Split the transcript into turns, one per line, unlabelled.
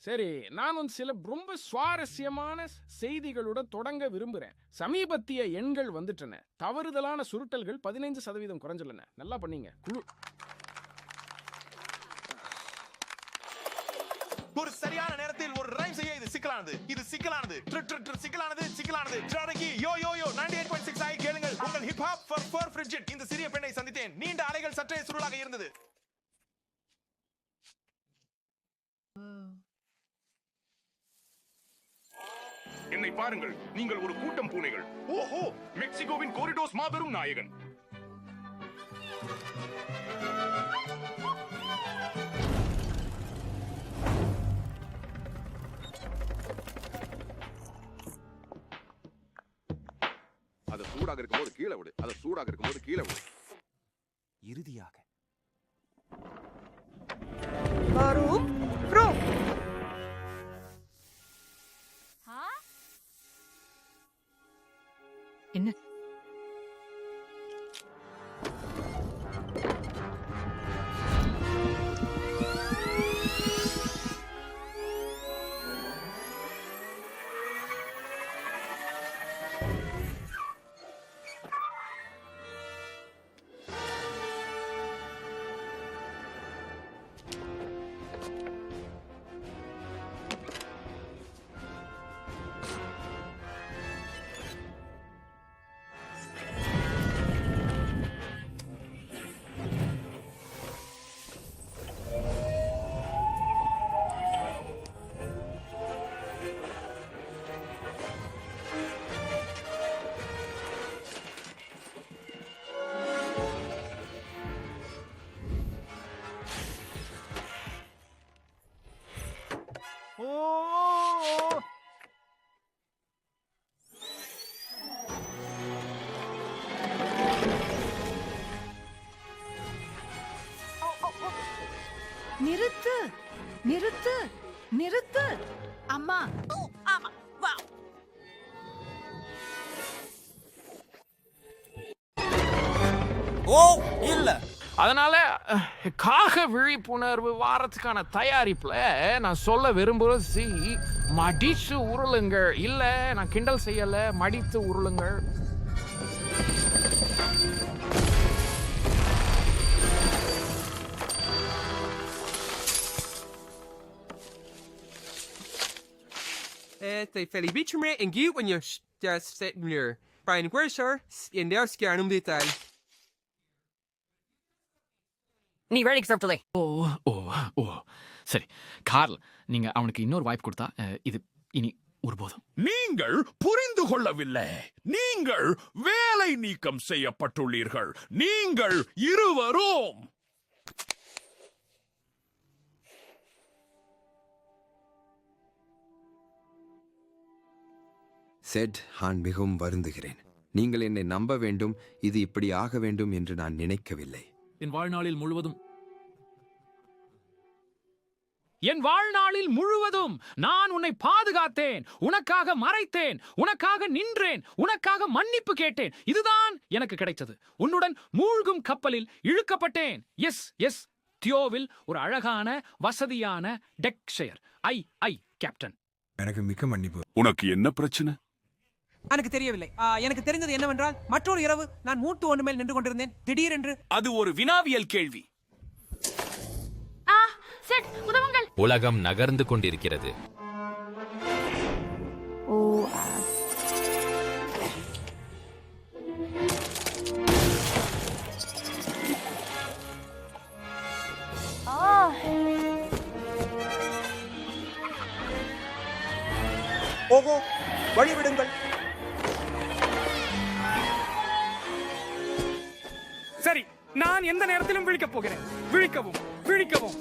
சரி, நான் சில ரொம்ப சுவாரஸ்யமான செய்திகளுடன் தொடங்க விரும்புகிறேன். சமீபத்திய எண்கள் வந்துட்டன. தவறுதலான சுருட்டல்கள் 15% குறைஞ்சுள்ளன. நல்லா பண்ணீங்க குழு.
ஒரு சரியான நேரத்தில் ஒரு ரைம் செய்ய இது சிக்கலானது. இது சிக்கலானது. சிக்கலானது சிக்கலானது. ட்ராடகி யோ யோ யோ 98.6 ஆய் கேளுங்கள். உங்கள் ஹிப் ஹாப் ஃபார் ஃப்ரிட்ஜிட். இந்த சிறிய பெண்ணை சந்தித்தேன். நீண்ட அலைகள் சற்றே சுருளாக இருந்தது.
என்னை பாருங்கள், நீங்கள் ஒரு கூட்டம் பூனைகள். ஓஹோ, மெக்சிகோவின் கோரிடோஸ் மாபெரும் நாயகன்.
அது சூடாக இருக்கும்போது கீழே விடு. அது சூடாக இருக்கும்போது கீழே விடு.
இறுதியாக
என்ன
நிறுத்து நிறுத்து நிறுத்து அம்மா. ஆமா வா.
ஓ இல்ல.
அதனால காக விழிப்புணர்வு வாரத்துக்கான தயாரிப்புல நான் சொல்ல விரும்புறது மடிச்சு உருளுங்கள். இல்ல, நான் கிண்டல் செய்யல, மடித்து உருளுங்கள்.
Felicísime en Guiuño Setner. Brian Gresser, in their scanum detail.
நீ வேலைக்கு சாப்பிட்டலே.
ஓ ஓ ஓ சரி கார்ல், நீங்க அவனுக்கு இன்னொரு வாய்ப்பு கொடுத்தா இது இனி ஒருபோதும்.
நீங்கள் புரிந்து கொள்ளவில்லை. நீங்கள் வேலை நீக்கம் செய்யப்பட்டுள்ளீர்கள். நீங்கள் இருவரும்.
செட், நான் மிகவும் வருந்துகிறேன். நீங்கள் என்னை நம்ப வேண்டும். இது இப்படி ஆக வேண்டும் என்று நான் நினைக்கவில்லை.
என் வாழ்நாளில்
முழுவதும் நான் உன்னை பாதுகாத்தேன், உனக்காக மறைத்தேன், உனக்காக நின்றேன், உனக்காக மன்னிப்பு கேட்டேன். இதுதான் எனக்கு கிடைத்தது. உன்னுடன் மூழ்கும் கப்பலில் இழுக்கப்பட்டேன். எஸ் எஸ் தியோவில் ஒரு அழகான வசதியான டெக் ஷேர். ஐ கேப்டன்.
எனக்கு மிக்க மன்னிப்பு.
உனக்கு என்ன பிரச்சனை?
எனக்கு தெரியவில்லை. எனக்கு தெரிந்தது என்னவென்றால், மற்றொரு இரவு நான் மூட்டு ஒன்று மேல் நின்று கொண்டிருந்தேன். திடீரென்று
அது ஒரு வினாவியல் கேள்வி.
உலகம் நகர்ந்து கொண்டிருக்கிறது.
ஓஹோ, வழிவிடுங்கள்.
சரி, நான் எந்த நேரத்திலும் விழிக்கப் போகிறேன். விழிக்கவும் விழிக்கவும்.